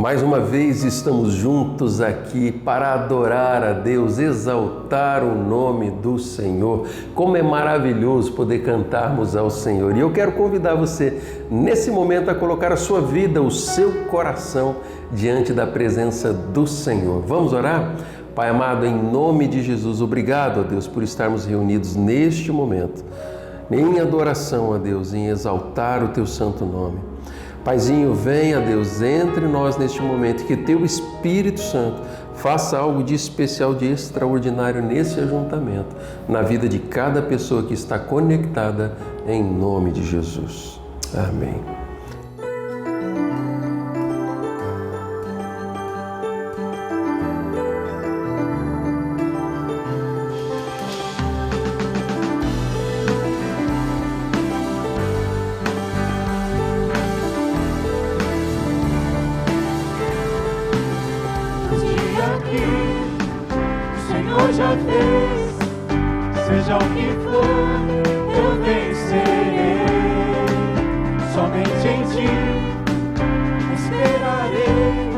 Mais uma vez estamos juntos aqui para adorar a Deus, exaltar o nome do Senhor. Como é maravilhoso poder cantarmos ao Senhor. E eu quero convidar você, nesse momento, a colocar a sua vida, o seu coração, diante da presença do Senhor. Vamos orar? Pai amado, em nome de Jesus, obrigado, ó Deus, por estarmos reunidos neste momento, em adoração a Deus, em exaltar o Teu santo nome. Paizinho, venha, Deus, entre nós neste momento, que Teu Espírito Santo faça algo de especial, de extraordinário nesse ajuntamento, na vida de cada pessoa que está conectada, em nome de Jesus. Amém. Já fez, seja o que for, eu vencerei. Somente em Ti esperarei,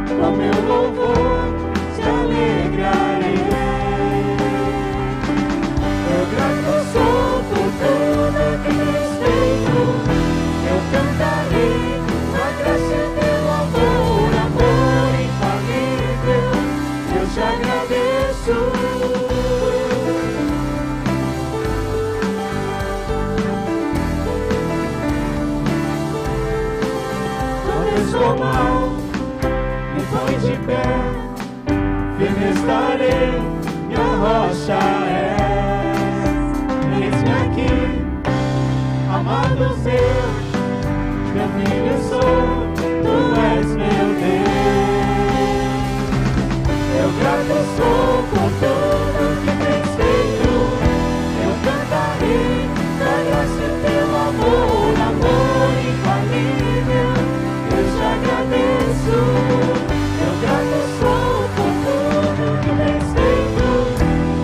com meu louvor te alegrarei. Eu grato sou por tudo que tens feito, eu cantarei a graça e teu amor, amor infalível. Eu te agradeço. Estou mal, me põe de pé, firme estarei, minha rocha és. Eis-me aqui, amado Deus, meu filho sou, Tu és meu Deus. Eu grato sou por tudo que tens feito, eu cantarei da graça e teu amor, amor infalível. Eu te agradeço, eu grato sou por tudo que tens feito.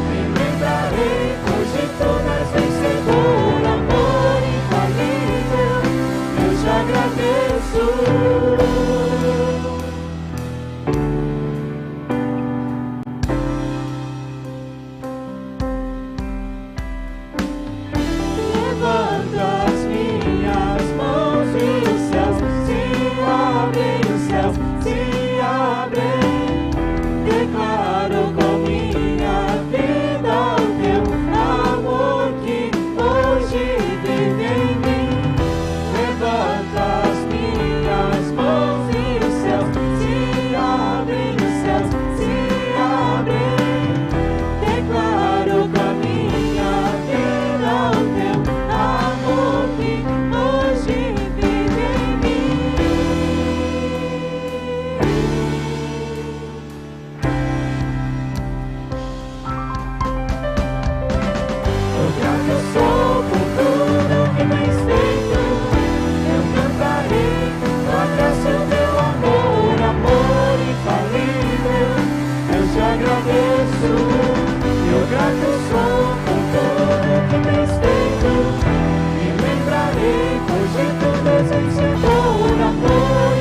Me lembrarei, pois de tudo és vencedor, amor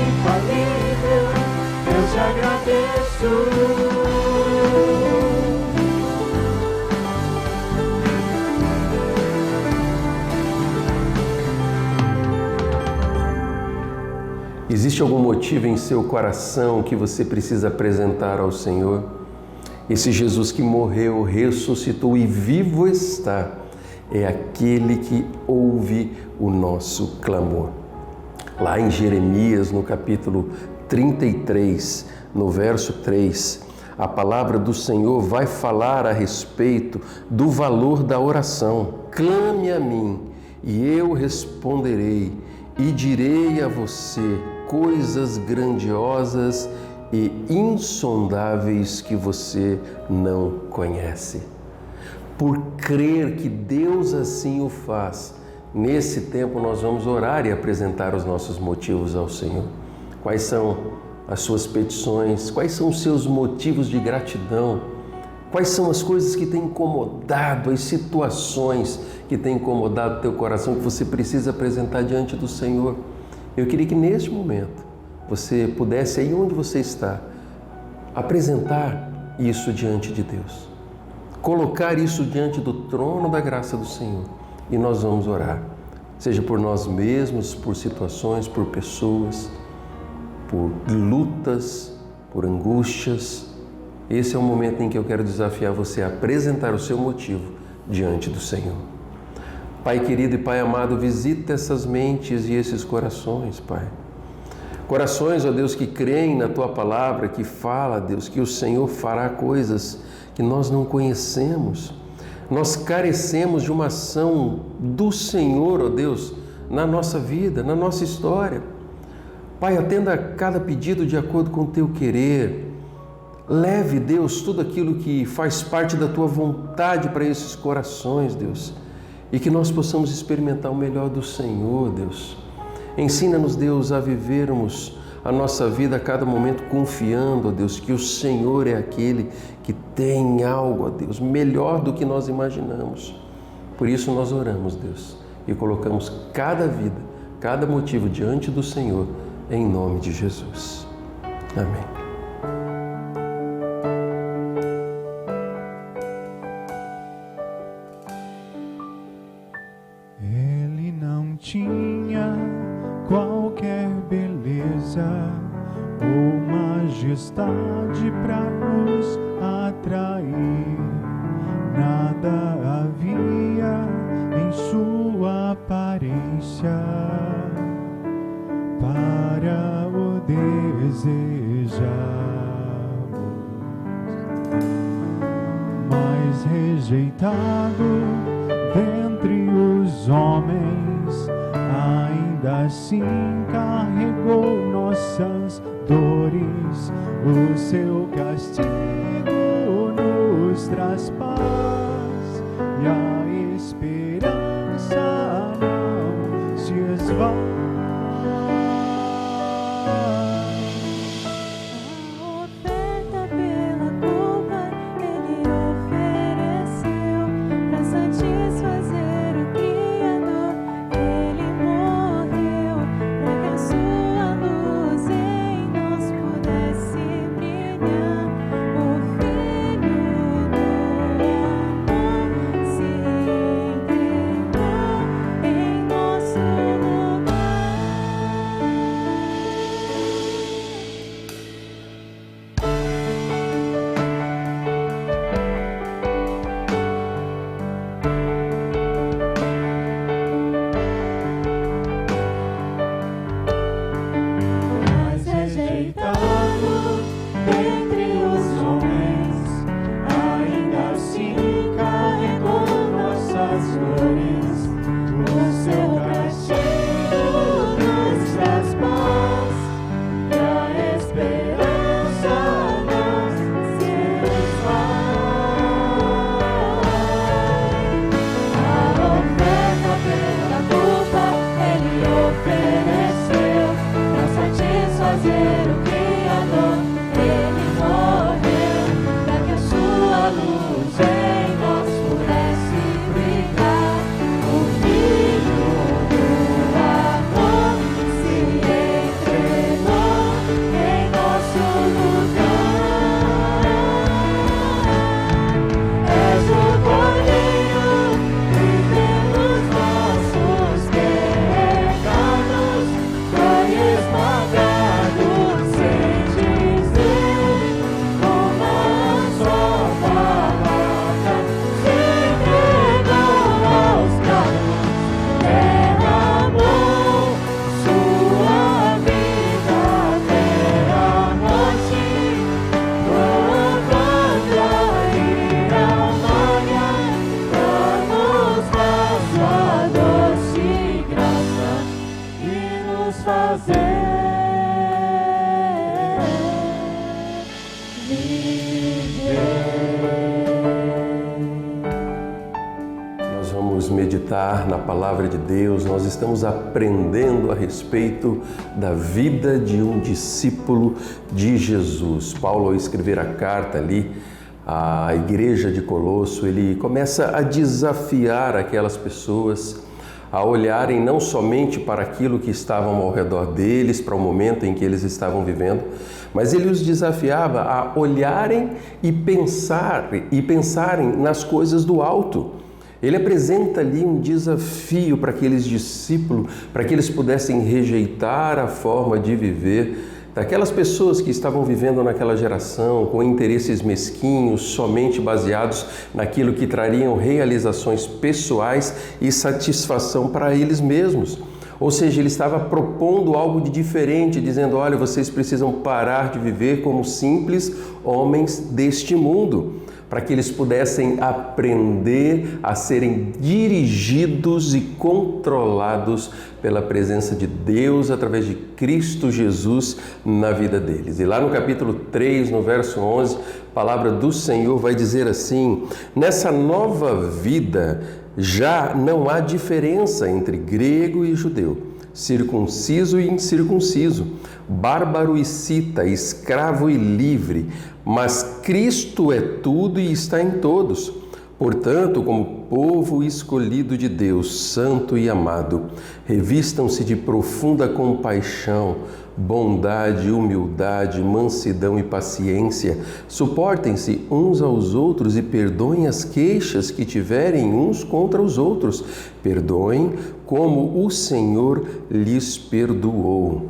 infalível. Eu te agradeço. Existe algum motivo em seu coração que você precisa apresentar ao Senhor? Esse Jesus que morreu, ressuscitou e vivo está, é aquele que ouve o nosso clamor. Lá em Jeremias, no capítulo 33, no verso 3, a palavra do Senhor vai falar a respeito do valor da oração. Clame a mim e eu responderei e direi a você coisas grandiosas e insondáveis que você não conhece. Por crer que Deus assim o faz, nesse tempo nós vamos orar e apresentar os nossos motivos ao Senhor. Quais são as suas petições? Quais são os seus motivos de gratidão? Quais são as coisas que têm incomodado, as situações que têm incomodado o teu coração, que você precisa apresentar diante do Senhor? Eu queria que neste momento você pudesse, aí onde você está, apresentar isso diante de Deus. Colocar isso diante do trono da graça do Senhor. E nós vamos orar. Seja por nós mesmos, por situações, por pessoas, por lutas, por angústias. Esse é o momento em que eu quero desafiar você a apresentar o seu motivo diante do Senhor. Pai querido e Pai amado, visita essas mentes e esses corações, Pai. Corações, ó Deus, que creem na Tua palavra, que fala, Deus, que o Senhor fará coisas que nós não conhecemos. Nós carecemos de uma ação do Senhor, ó Deus, na nossa vida, na nossa história. Pai, atenda a cada pedido de acordo com o Teu querer. Leve, Deus, tudo aquilo que faz parte da Tua vontade para esses corações, Deus. E que nós possamos experimentar o melhor do Senhor, Deus. Ensina-nos, Deus, a vivermos a nossa vida a cada momento confiando, ó Deus, que o Senhor é aquele que tem algo, ó Deus, melhor do que nós imaginamos. Por isso nós oramos, Deus, e colocamos cada vida, cada motivo diante do Senhor, em nome de Jesus. Amém. Ele não tinha qualquer beleza ou majestade para nos atrair. Nada havia em sua aparência para o desejarmos, mas rejeitado dentre os homens, ainda assim carregou nossas dores. O seu castigo nos traz paz e a esperança não se esvai. Meditar na palavra de Deus, nós estamos aprendendo a respeito da vida de um discípulo de Jesus. Paulo, ao escrever a carta ali à igreja de Colosso, ele começa a desafiar aquelas pessoas a olharem não somente para aquilo que estava ao redor deles, para o momento em que eles estavam vivendo, mas ele os desafiava a olharem e pensarem nas coisas do alto. Ele apresenta ali um desafio para aqueles discípulos, para que eles pudessem rejeitar a forma de viver daquelas pessoas que estavam vivendo naquela geração com interesses mesquinhos, somente baseados naquilo que trariam realizações pessoais e satisfação para eles mesmos. Ou seja, ele estava propondo algo de diferente, dizendo, olha, vocês precisam parar de viver como simples homens deste mundo, para que eles pudessem aprender a serem dirigidos e controlados pela presença de Deus através de Cristo Jesus na vida deles. E lá no capítulo 3, no verso 11, a palavra do Senhor vai dizer assim: nessa nova vida já não há diferença entre grego e judeu, circunciso e incircunciso, bárbaro e cita, escravo e livre, mas Cristo é tudo e está em todos. Portanto, como povo escolhido de Deus, santo e amado, revistam-se de profunda compaixão, bondade, humildade, mansidão e paciência. Suportem-se uns aos outros e perdoem as queixas que tiverem uns contra os outros. Perdoem como o Senhor lhes perdoou.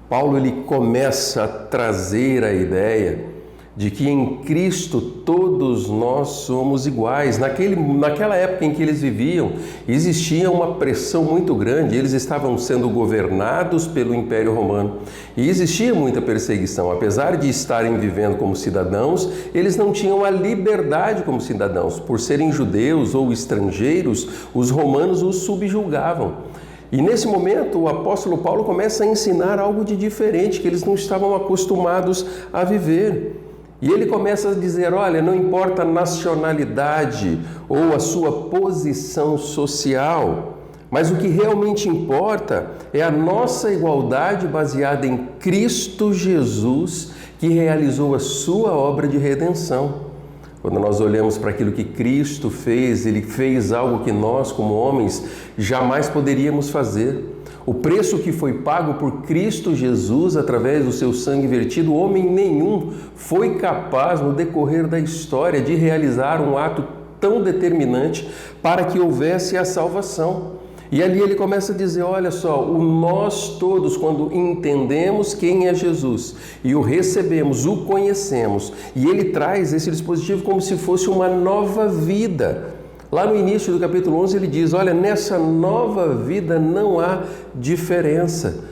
Paulo ele começa a trazer a ideia de que em Cristo todos nós somos iguais. Naquela época em que eles viviam, existia uma pressão muito grande, eles estavam sendo governados pelo Império Romano e existia muita perseguição. Apesar de estarem vivendo como cidadãos, eles não tinham a liberdade como cidadãos. Por serem judeus ou estrangeiros, os romanos os subjugavam. E nesse momento o apóstolo Paulo começa a ensinar algo de diferente, que eles não estavam acostumados a viver. E ele começa a dizer, olha, não importa a nacionalidade ou a sua posição social, mas o que realmente importa é a nossa igualdade baseada em Cristo Jesus, que realizou a sua obra de redenção. Quando nós olhamos para aquilo que Cristo fez, Ele fez algo que nós, como homens, jamais poderíamos fazer. O preço que foi pago por Cristo Jesus através do seu sangue vertido, homem nenhum foi capaz, no decorrer da história, de realizar um ato tão determinante para que houvesse a salvação. E ali ele começa a dizer, olha só, nós todos, quando entendemos quem é Jesus e o recebemos, o conhecemos, e ele traz esse dispositivo como se fosse uma nova vida. Lá no início do capítulo 11 ele diz, olha, nessa nova vida não há diferença.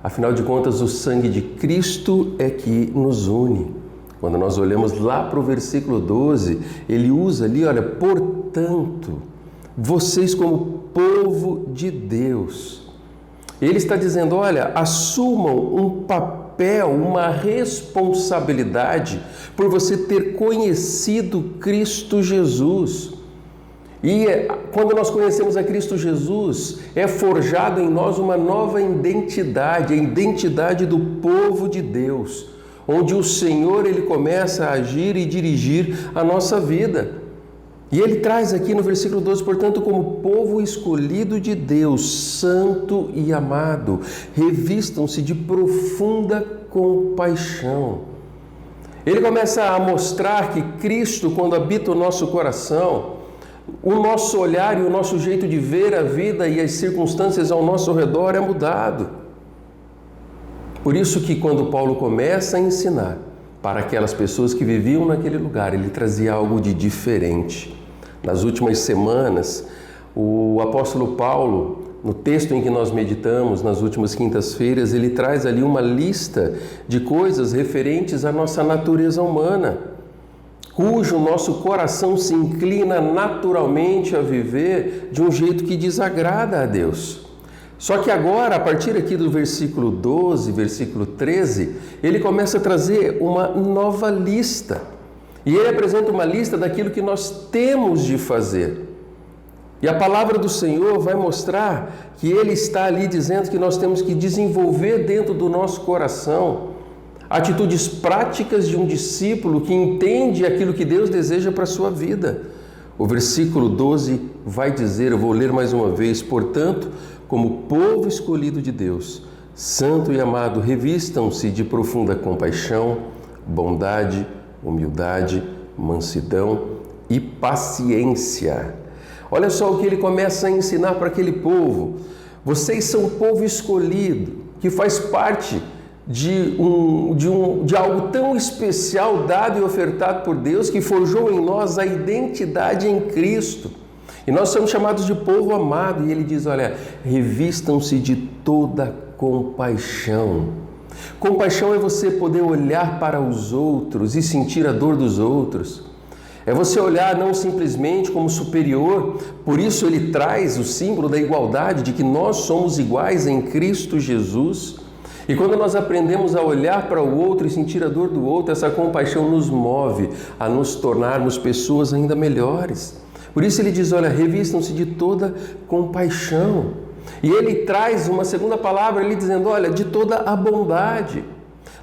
Afinal de contas, o sangue de Cristo é que nos une. Quando nós olhamos lá para o versículo 12, ele usa ali, olha, portanto, vocês como povo de Deus. Ele está dizendo, olha, assumam um papel, uma responsabilidade por você ter conhecido Cristo Jesus. E quando nós conhecemos a Cristo Jesus, é forjado em nós uma nova identidade, a identidade do povo de Deus, onde o Senhor ele começa a agir e dirigir a nossa vida. E ele traz aqui no versículo 12, portanto, como povo escolhido de Deus, santo e amado, revistam-se de profunda compaixão. Ele começa a mostrar que Cristo, quando habita o nosso coração, o nosso olhar e o nosso jeito de ver a vida e as circunstâncias ao nosso redor é mudado. Por isso que quando Paulo começa a ensinar para aquelas pessoas que viviam naquele lugar, ele trazia algo de diferente. Nas últimas semanas, o apóstolo Paulo, no texto em que nós meditamos, nas últimas quintas-feiras, ele traz ali uma lista de coisas referentes à nossa natureza humana, cujo nosso coração se inclina naturalmente a viver de um jeito que desagrada a Deus. Só que agora, a partir aqui do versículo 12, versículo 13, ele começa a trazer uma nova lista. E ele apresenta uma lista daquilo que nós temos de fazer. E a palavra do Senhor vai mostrar que ele está ali dizendo que nós temos que desenvolver dentro do nosso coração atitudes práticas de um discípulo que entende aquilo que Deus deseja para a sua vida. O versículo 12 vai dizer, eu vou ler mais uma vez: portanto, como povo escolhido de Deus, santo e amado, revistam-se de profunda compaixão, bondade, humildade, mansidão e paciência. Olha só o que ele começa a ensinar para aquele povo. Vocês são um povo escolhido, que faz parte de algo tão especial dado e ofertado por Deus, que forjou em nós a identidade em Cristo. E nós somos chamados de povo amado. E ele diz, olha, revistam-se de toda compaixão. Compaixão é você poder olhar para os outros e sentir a dor dos outros. É você olhar não simplesmente como superior, por isso ele traz o símbolo da igualdade, de que nós somos iguais em Cristo Jesus. E quando nós aprendemos a olhar para o outro e sentir a dor do outro, essa compaixão nos move a nos tornarmos pessoas ainda melhores. Por isso ele diz, olha, revistam-se de toda compaixão. E ele traz uma segunda palavra, ele dizendo, olha, de toda a bondade.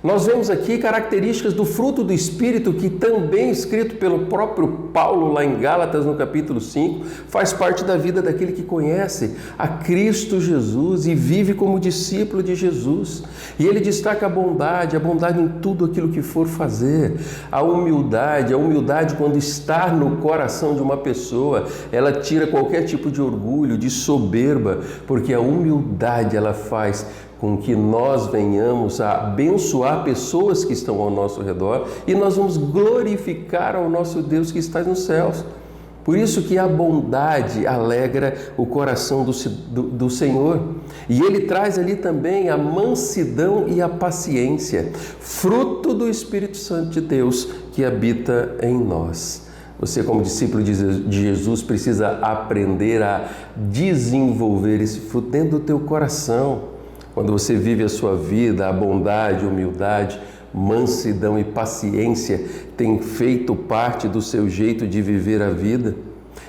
Nós vemos aqui características do fruto do Espírito, que também escrito pelo próprio Paulo lá em Gálatas, no capítulo 5, faz parte da vida daquele que conhece a Cristo Jesus e vive como discípulo de Jesus. E ele destaca a bondade em tudo aquilo que for fazer. A humildade quando está no coração de uma pessoa, ela tira qualquer tipo de orgulho, de soberba, porque a humildade ela faz com que nós venhamos a abençoar pessoas que estão ao nosso redor e nós vamos glorificar ao nosso Deus que está nos céus. Por isso que a bondade alegra o coração do Senhor. E ele traz ali também a mansidão e a paciência, fruto do Espírito Santo de Deus que habita em nós. Você, como discípulo de Jesus, precisa aprender a desenvolver esse fruto dentro do teu coração. Quando você vive a sua vida, a bondade, humildade, mansidão e paciência tem feito parte do seu jeito de viver a vida.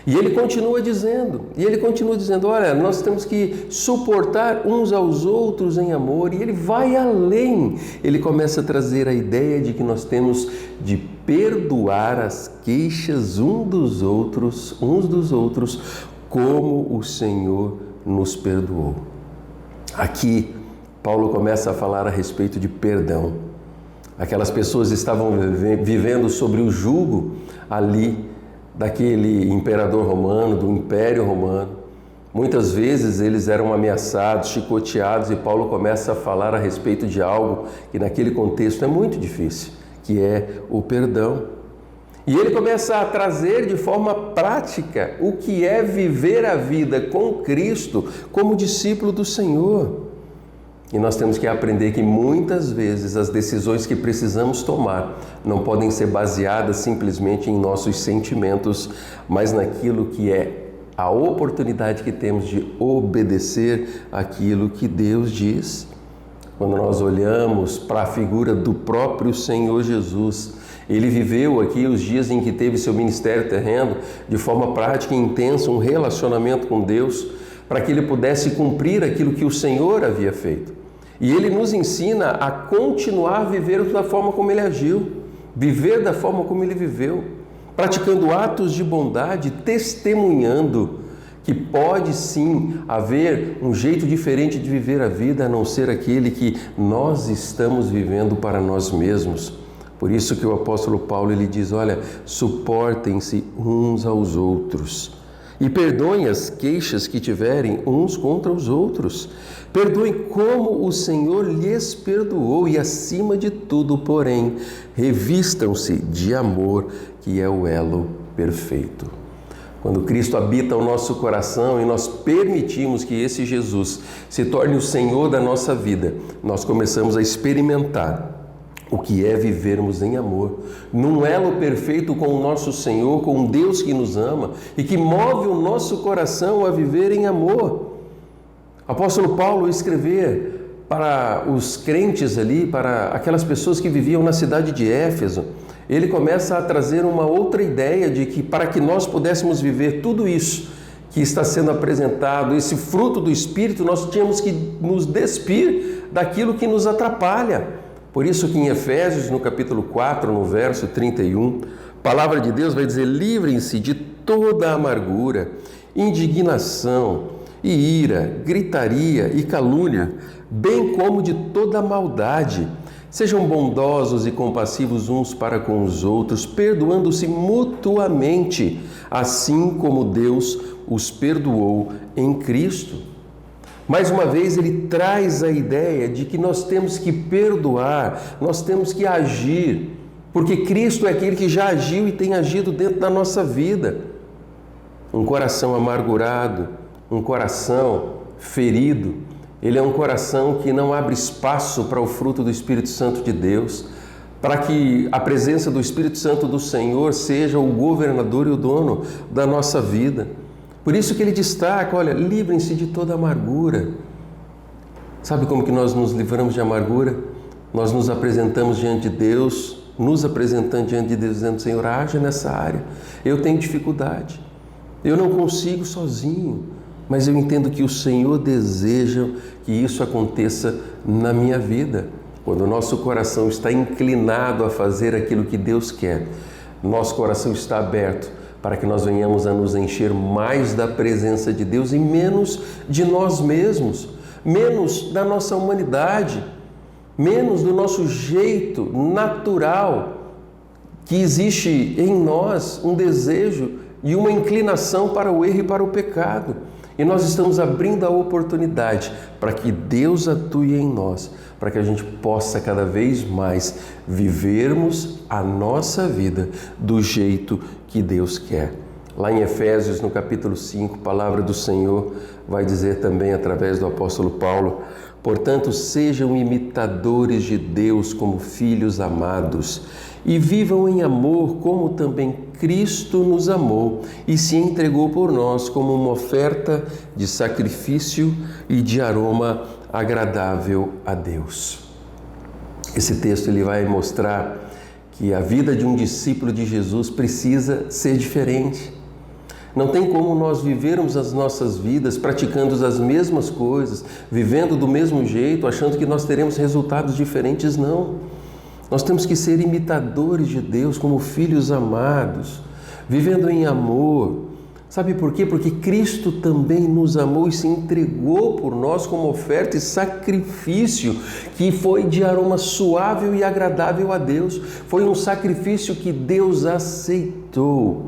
E ele continua dizendo, olha, nós temos que suportar uns aos outros em amor. E ele vai além, ele começa a trazer a ideia de que nós temos de perdoar as queixas uns dos outros, como o Senhor nos perdoou. Aqui, Paulo começa a falar a respeito de perdão. Aquelas pessoas estavam vivendo sobre o jugo ali daquele imperador romano, do Império Romano. Muitas vezes eles eram ameaçados, chicoteados, e Paulo começa a falar a respeito de algo que naquele contexto é muito difícil, que é o perdão. E ele começa a trazer de forma prática o que é viver a vida com Cristo como discípulo do Senhor. E nós temos que aprender que muitas vezes as decisões que precisamos tomar não podem ser baseadas simplesmente em nossos sentimentos, mas naquilo que é a oportunidade que temos de obedecer aquilo que Deus diz. Quando nós olhamos para a figura do próprio Senhor Jesus, ele viveu aqui os dias em que teve seu ministério terreno de forma prática e intensa, um relacionamento com Deus, para que ele pudesse cumprir aquilo que o Senhor havia feito. E ele nos ensina a continuar a viver da forma como ele agiu, viver da forma como ele viveu, praticando atos de bondade, testemunhando que pode sim haver um jeito diferente de viver a vida, a não ser aquele que nós estamos vivendo para nós mesmos. Por isso que o apóstolo Paulo ele diz, olha, suportem-se uns aos outros e perdoem as queixas que tiverem uns contra os outros. Perdoem como o Senhor lhes perdoou e, acima de tudo, porém, revistam-se de amor, que é o elo perfeito. Quando Cristo habita o nosso coração e nós permitimos que esse Jesus se torne o Senhor da nossa vida, nós começamos a experimentar o que é vivermos em amor, num elo perfeito com o nosso Senhor, com um Deus que nos ama e que move o nosso coração a viver em amor. O apóstolo Paulo escrever para os crentes ali, para aquelas pessoas que viviam na cidade de Éfeso, ele começa a trazer uma outra ideia de que para que nós pudéssemos viver tudo isso que está sendo apresentado, esse fruto do Espírito, nós tínhamos que nos despir daquilo que nos atrapalha. Por isso que em Efésios, no capítulo 4, no verso 31, a palavra de Deus vai dizer, livrem-se de toda amargura indignação e ira, gritaria e calúnia, bem como de toda maldade. Sejam bondosos e compassivos uns para com os outros, perdoando-se mutuamente, assim como Deus os perdoou em Cristo. Mais uma vez, ele traz a ideia de que nós temos que perdoar, nós temos que agir, porque Cristo é aquele que já agiu e tem agido dentro da nossa vida. Um coração amargurado, um coração ferido, ele é um coração que não abre espaço para o fruto do Espírito Santo de Deus, para que a presença do Espírito Santo do Senhor seja o governador e o dono da nossa vida. Por isso que ele destaca, olha, livrem-se de toda amargura. Sabe como que nós nos livramos de amargura? Nós nos apresentamos diante de Deus, dizendo, Senhor, haja nessa área. Eu tenho dificuldade, eu não consigo sozinho, mas eu entendo que o Senhor deseja que isso aconteça na minha vida. Quando o nosso coração está inclinado a fazer aquilo que Deus quer, nosso coração está aberto para que nós venhamos a nos encher mais da presença de Deus e menos de nós mesmos, menos da nossa humanidade, menos do nosso jeito natural, que existe em nós um desejo e uma inclinação para o erro e para o pecado. E nós estamos abrindo a oportunidade para que Deus atue em nós, para que a gente possa cada vez mais vivermos a nossa vida do jeito que Deus quer. Lá em Efésios, no capítulo 5, a palavra do Senhor vai dizer também através do apóstolo Paulo: portanto, sejam imitadores de Deus como filhos amados e vivam em amor como também Cristo nos amou e se entregou por nós como uma oferta de sacrifício e de aroma agradável a Deus. Esse texto ele vai mostrar que a vida de um discípulo de Jesus precisa ser diferente. Não tem como nós vivermos as nossas vidas praticando as mesmas coisas, vivendo do mesmo jeito, achando que nós teremos resultados diferentes, não. Nós temos que ser imitadores de Deus como filhos amados, vivendo em amor. Sabe por quê? Porque Cristo também nos amou e se entregou por nós como oferta e sacrifício, que foi de aroma suave e agradável a Deus. Foi um sacrifício que Deus aceitou.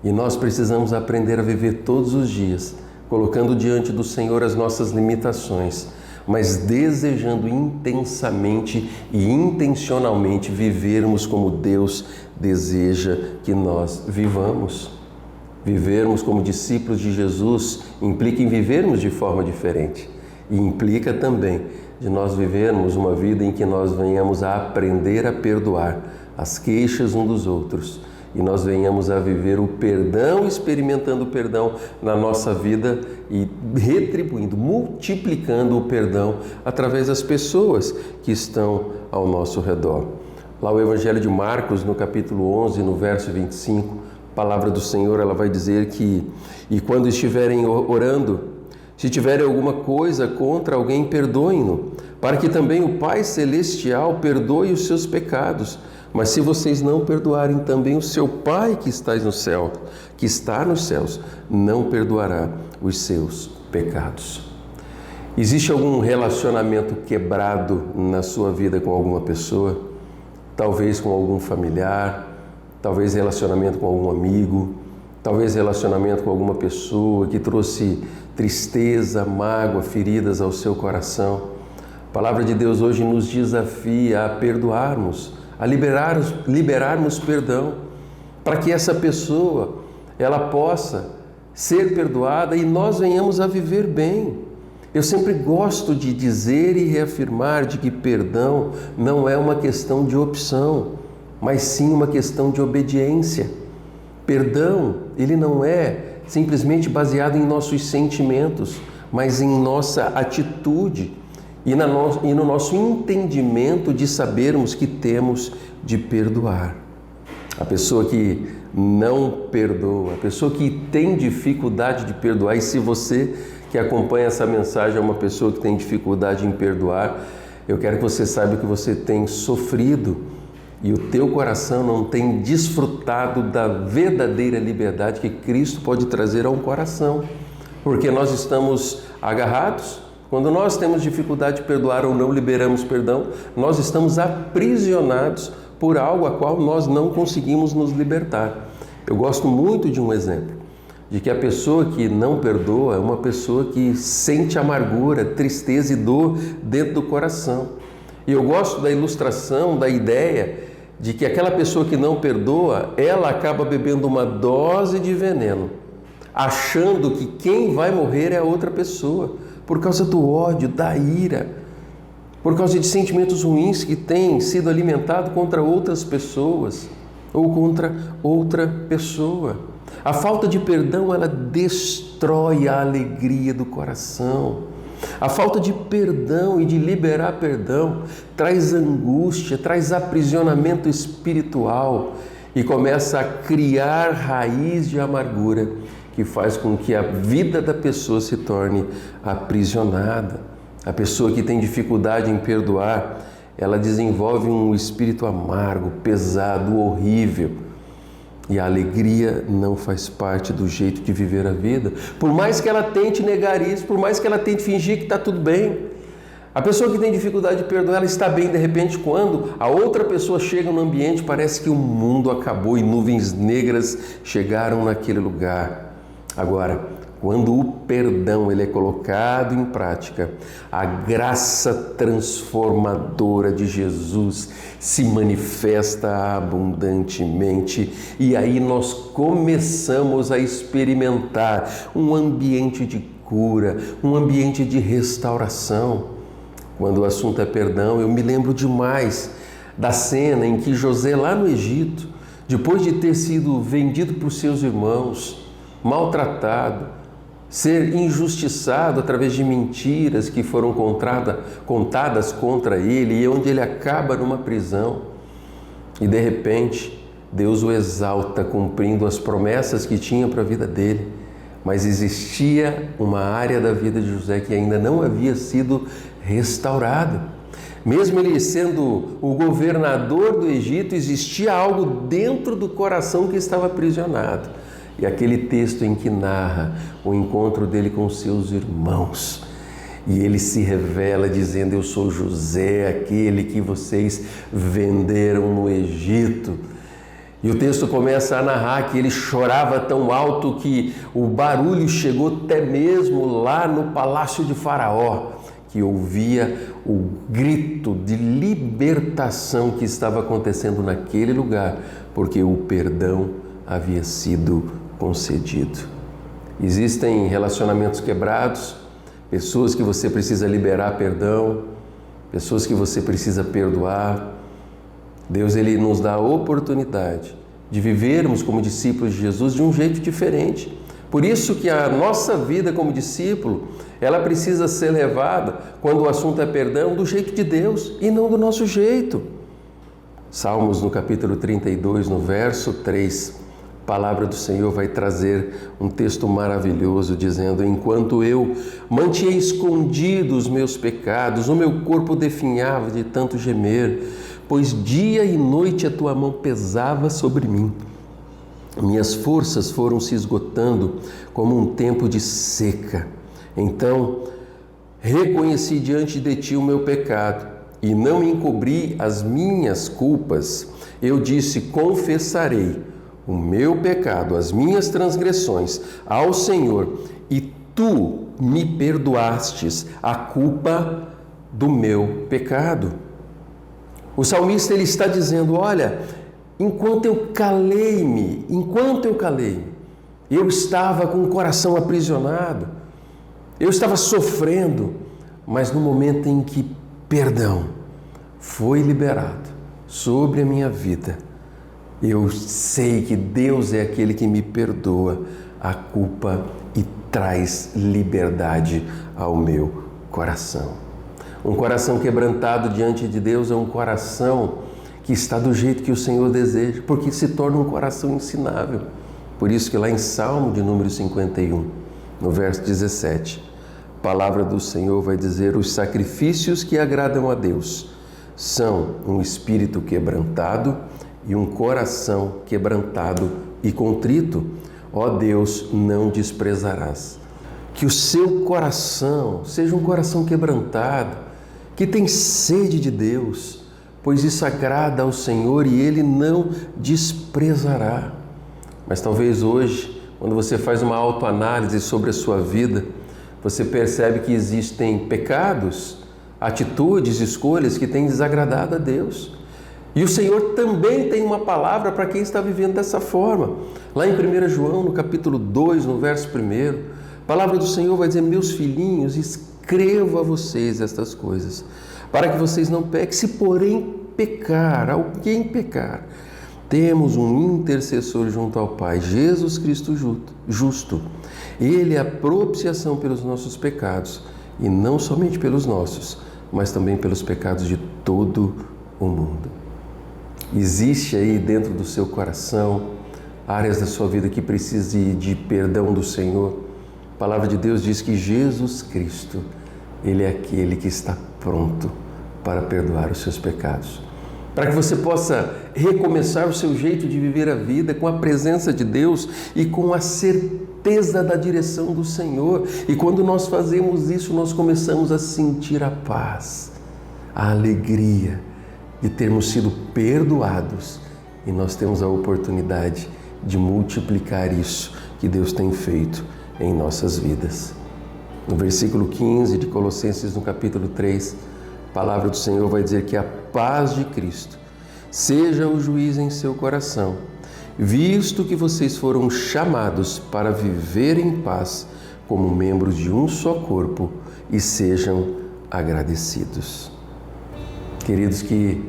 E nós precisamos aprender a viver todos os dias, colocando diante do Senhor as nossas limitações, mas desejando intensamente e intencionalmente vivermos como Deus deseja que nós vivamos. Vivermos como discípulos de Jesus implica em vivermos de forma diferente e implica também de nós vivermos uma vida em que nós venhamos a aprender a perdoar as queixas uns dos outros e nós venhamos a viver o perdão, experimentando o perdão na nossa vida e retribuindo, multiplicando o perdão através das pessoas que estão ao nosso redor. Lá o Evangelho de Marcos, no capítulo 11, no verso 25, a palavra do Senhor ela vai dizer que e quando estiverem orando, se tiverem alguma coisa contra alguém, perdoem-no, para que também o Pai Celestial perdoe os seus pecados. Mas se vocês não perdoarem, também o seu Pai que está nos céus, não perdoará os seus pecados. Existe algum relacionamento quebrado na sua vida com alguma pessoa? Talvez com algum familiar, talvez relacionamento com algum amigo, talvez relacionamento com alguma pessoa que trouxe tristeza, mágoa, feridas ao seu coração. A palavra de Deus hoje nos desafia a perdoarmos, a liberarmos perdão, para que essa pessoa ela possa ser perdoada e nós venhamos a viver bem. Eu sempre gosto de dizer e reafirmar de que perdão não é uma questão de opção, mas sim uma questão de obediência. Perdão, ele não é simplesmente baseado em nossos sentimentos, mas em nossa atitude e no nosso entendimento de sabermos que temos de perdoar. A pessoa que não perdoa, a pessoa que tem dificuldade de perdoar, e se você que acompanha essa mensagem é uma pessoa que tem dificuldade em perdoar, eu quero que você saiba que você tem sofrido e o teu coração não tem desfrutado da verdadeira liberdade que Cristo pode trazer a um coração. Porque nós estamos agarrados, quando nós temos dificuldade de perdoar ou não liberamos perdão, nós estamos aprisionados por algo a qual nós não conseguimos nos libertar. Eu gosto muito de um exemplo, de que a pessoa que não perdoa é uma pessoa que sente amargura, tristeza e dor dentro do coração. E eu gosto da ilustração, da ideia de que aquela pessoa que não perdoa, ela acaba bebendo uma dose de veneno, achando que quem vai morrer é a outra pessoa, por causa do ódio, da ira, por causa de sentimentos ruins que têm sido alimentados contra outras pessoas ou contra outra pessoa. A falta de perdão, ela destrói a alegria do coração. A falta de perdão e de liberar perdão traz angústia, traz aprisionamento espiritual e começa a criar raiz de amargura que faz com que a vida da pessoa se torne aprisionada. A pessoa que tem dificuldade em perdoar, ela desenvolve um espírito amargo, pesado, horrível. E a alegria não faz parte do jeito de viver a vida. Por mais que ela tente negar isso, por mais que ela tente fingir que está tudo bem. A pessoa que tem dificuldade de perdoar, ela está bem de repente quando a outra pessoa chega no ambiente, parece que o mundo acabou e nuvens negras chegaram naquele lugar. Agora, quando o perdão ele é colocado em prática, a graça transformadora de Jesus se manifesta abundantemente e aí nós começamos a experimentar um ambiente de cura, um ambiente de restauração. Quando o assunto é perdão, eu me lembro demais da cena em que José, lá no Egito, depois de ter sido vendido por seus irmãos, maltratado, ser injustiçado através de mentiras que foram contadas contra ele e onde ele acaba numa prisão. E de repente, Deus o exalta cumprindo as promessas que tinha para a vida dele. Mas existia uma área da vida de José que ainda não havia sido restaurada. Mesmo ele sendo o governador do Egito, existia algo dentro do coração que estava aprisionado. E aquele texto em que narra o encontro dele com seus irmãos. E ele se revela dizendo: eu sou José, aquele que vocês venderam no Egito. E o texto começa a narrar que ele chorava tão alto que o barulho chegou até mesmo lá no palácio de Faraó, que ouvia o grito de libertação que estava acontecendo naquele lugar, porque o perdão havia sido concedido. Existem relacionamentos quebrados, pessoas que você precisa liberar perdão, pessoas que você precisa perdoar. Deus ele nos dá a oportunidade de vivermos como discípulos de Jesus de um jeito diferente. Por isso que a nossa vida como discípulo, ela precisa ser levada, quando o assunto é perdão, do jeito de Deus e não do nosso jeito. Salmos no capítulo 32, no verso 3, a palavra do Senhor vai trazer um texto maravilhoso dizendo: enquanto eu mantinha escondidos os meus pecados, o meu corpo definhava de tanto gemer, pois dia e noite a tua mão pesava sobre mim. Minhas forças foram se esgotando como um tempo de seca. Então reconheci diante de ti o meu pecado e não encobri as minhas culpas. Eu disse: confessarei o meu pecado, as minhas transgressões ao Senhor, e tu me perdoastes a culpa do meu pecado. O salmista ele está dizendo: olha, enquanto eu calei-me, eu estava com o coração aprisionado, eu estava sofrendo, mas no momento em que perdão foi liberado sobre a minha vida, eu sei que Deus é aquele que me perdoa a culpa e traz liberdade ao meu coração. Um coração quebrantado diante de Deus é um coração que está do jeito que o Senhor deseja, porque se torna um coração ensinável. Por isso que lá em Salmo de número 51, no verso 17, a palavra do Senhor vai dizer: os sacrifícios que agradam a Deus são um espírito quebrantado e um coração quebrantado e contrito, ó Deus, não desprezarás. Que o seu coração seja um coração quebrantado, que tem sede de Deus, pois isso agrada ao Senhor e Ele não desprezará. Mas talvez hoje, quando você faz uma autoanálise sobre a sua vida, você percebe que existem pecados, atitudes, escolhas que têm desagradado a Deus. E o Senhor também tem uma palavra para quem está vivendo dessa forma. Lá em 1 João, no capítulo 2, no verso 1, a palavra do Senhor vai dizer: meus filhinhos, escrevo a vocês estas coisas, para que vocês não pequem. Se porém pecar, alguém pecar, temos um intercessor junto ao Pai, Jesus Cristo justo. Ele é a propiciação pelos nossos pecados, e não somente pelos nossos, mas também pelos pecados de todo o mundo. Existe aí dentro do seu coração áreas da sua vida que precisem de perdão do Senhor. A palavra de Deus diz que Jesus Cristo, Ele é aquele que está pronto para perdoar os seus pecados. Para que você possa recomeçar o seu jeito de viver a vida com a presença de Deus e com a certeza da direção do Senhor. E quando nós fazemos isso, nós começamos a sentir a paz, a alegria de termos sido perdoados, e nós temos a oportunidade de multiplicar isso que Deus tem feito em nossas vidas. No versículo 15 de Colossenses, no capítulo 3, a palavra do Senhor vai dizer que a paz de Cristo seja o juiz em seu coração, visto que vocês foram chamados para viver em paz como membros de um só corpo, e sejam agradecidos. Queridos, que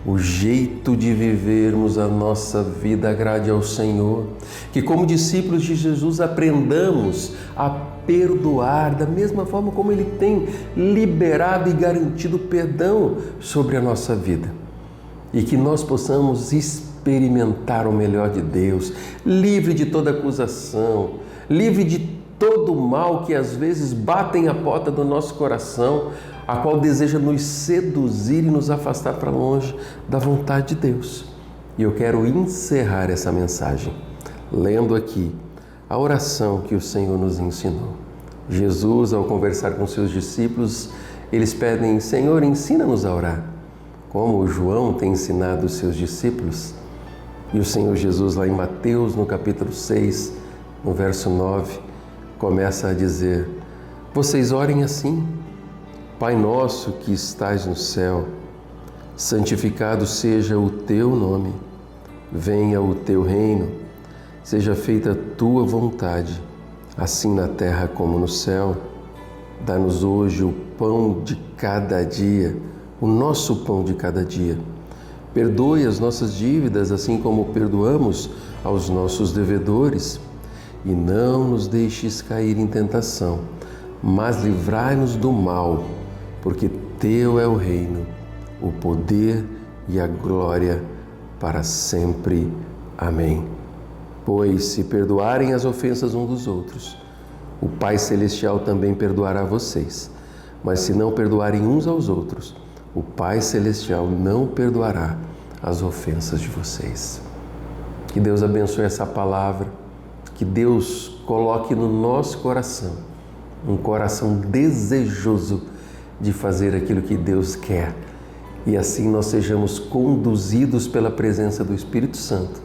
o jeito de vivermos a nossa vida agrade ao Senhor, que como discípulos de Jesus aprendamos a perdoar da mesma forma como Ele tem liberado e garantido perdão sobre a nossa vida, e que nós possamos experimentar o melhor de Deus, livre de toda acusação, livre de todo o mal que às vezes batem a porta do nosso coração, a qual deseja nos seduzir e nos afastar para longe da vontade de Deus. E eu quero encerrar essa mensagem lendo aqui a oração que o Senhor nos ensinou. Jesus, ao conversar com seus discípulos, eles pedem: Senhor, ensina-nos a orar, como o João tem ensinado os seus discípulos. E o Senhor Jesus, lá em Mateus, no capítulo 6, no verso 9, começa a dizer: vocês orem assim: Pai nosso que estás no céu, santificado seja o teu nome, venha o teu reino, seja feita a tua vontade, assim na terra como no céu. Dá-nos hoje o pão de cada dia, o nosso pão de cada dia. Perdoe as nossas dívidas, assim como perdoamos aos nossos devedores. E não nos deixes cair em tentação, mas livrai-nos do mal, porque teu é o reino, o poder e a glória para sempre. Amém. Pois se perdoarem as ofensas uns dos outros, o Pai Celestial também perdoará vocês. Mas se não perdoarem uns aos outros, o Pai Celestial não perdoará as ofensas de vocês. Que Deus abençoe essa palavra, que Deus coloque no nosso coração um coração desejoso de fazer aquilo que Deus quer, e assim nós sejamos conduzidos pela presença do Espírito Santo,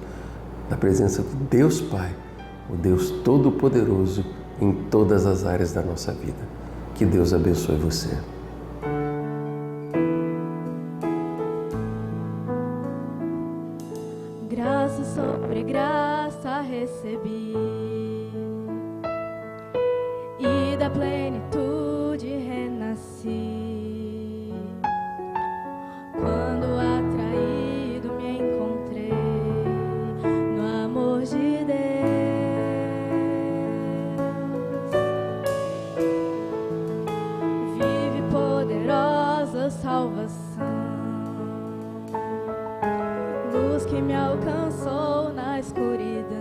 da presença do Deus Pai, o Deus Todo-Poderoso, em todas as áreas da nossa vida. Que Deus abençoe você. Graça sobre graça recebi, e da plenitude renasci. Quando atraído me encontrei no amor de Deus. Vive poderosa salvação, luz que me alcançou na escuridão.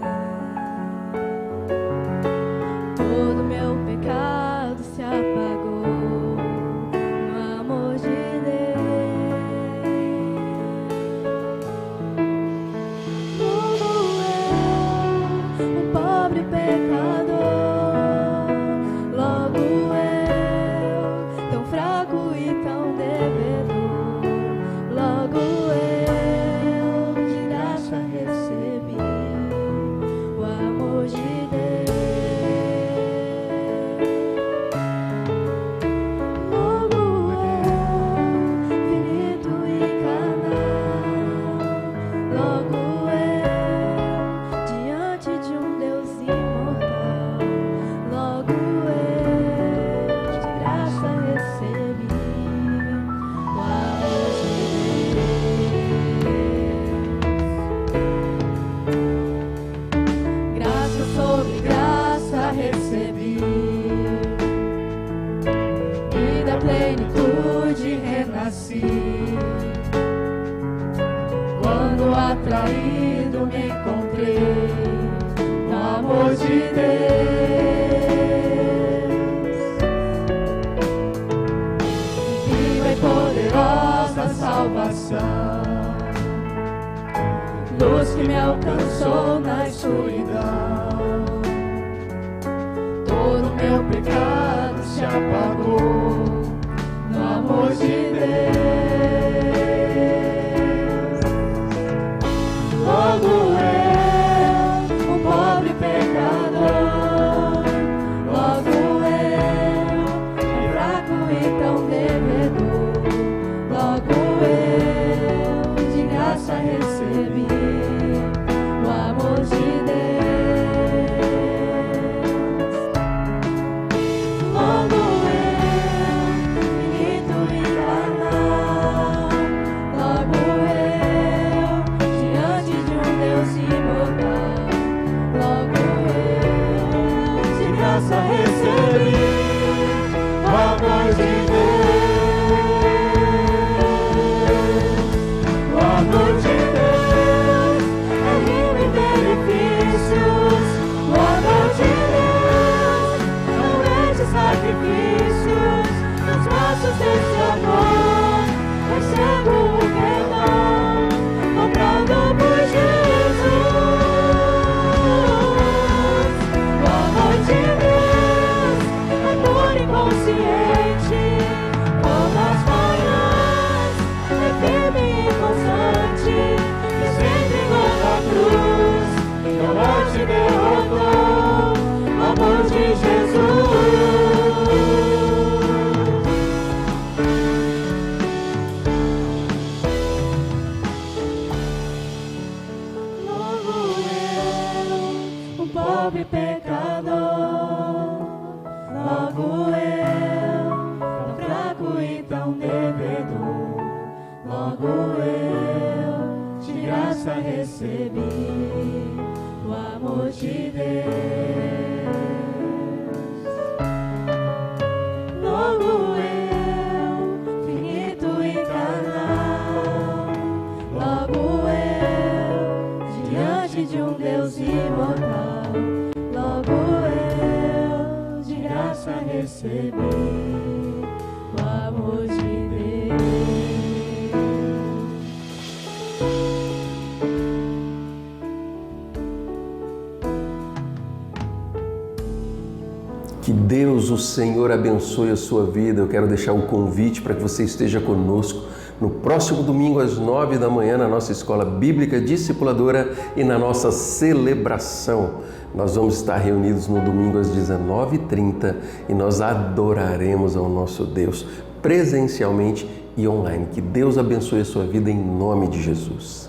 Todo meu pecado se apagou. onde renasci. Quando atraído me encontrei no amor de Deus. Viva e poderosa salvação, luz que me alcançou na escuridão. Todo meu pecado se apagou no amor de Deus. Logo eu, um pobre pecador, logo eu, fraco e tão devedor, logo eu, de graça recebi o amor de Deus. Logo eu, finito e carnal, logo eu, diante de um Deus imortal, logo eu, de graça recebi o amor de Deus. O amor de Deus é rico em benefícios. O amor de Deus não é de sacrifícios. Nos braços desse amor recebo o perdão, comprado por Jesus. O amor de Deus é puro e consciente, como as manhãs, é firme e constante, e se entregou na cruz, e a morte derrotou. O amor de Jesus. Logo eu, um pobre pecador, logo eu, tão fraco e tão devedor, logo eu, de graça recebi o amor de Deus. Logo eu, finito e carnal, logo eu, diante de um Deus imortal, logo eu, de graça recebi o amor de Deus. Que Deus, o Senhor, abençoe a sua vida. Eu quero deixar um convite para que você esteja conosco no próximo domingo às 9 da manhã na nossa Escola Bíblica Discipuladora e na nossa celebração. Nós vamos estar reunidos no domingo às 19h30 e nós adoraremos ao nosso Deus presencialmente e online. Que Deus abençoe a sua vida em nome de Jesus.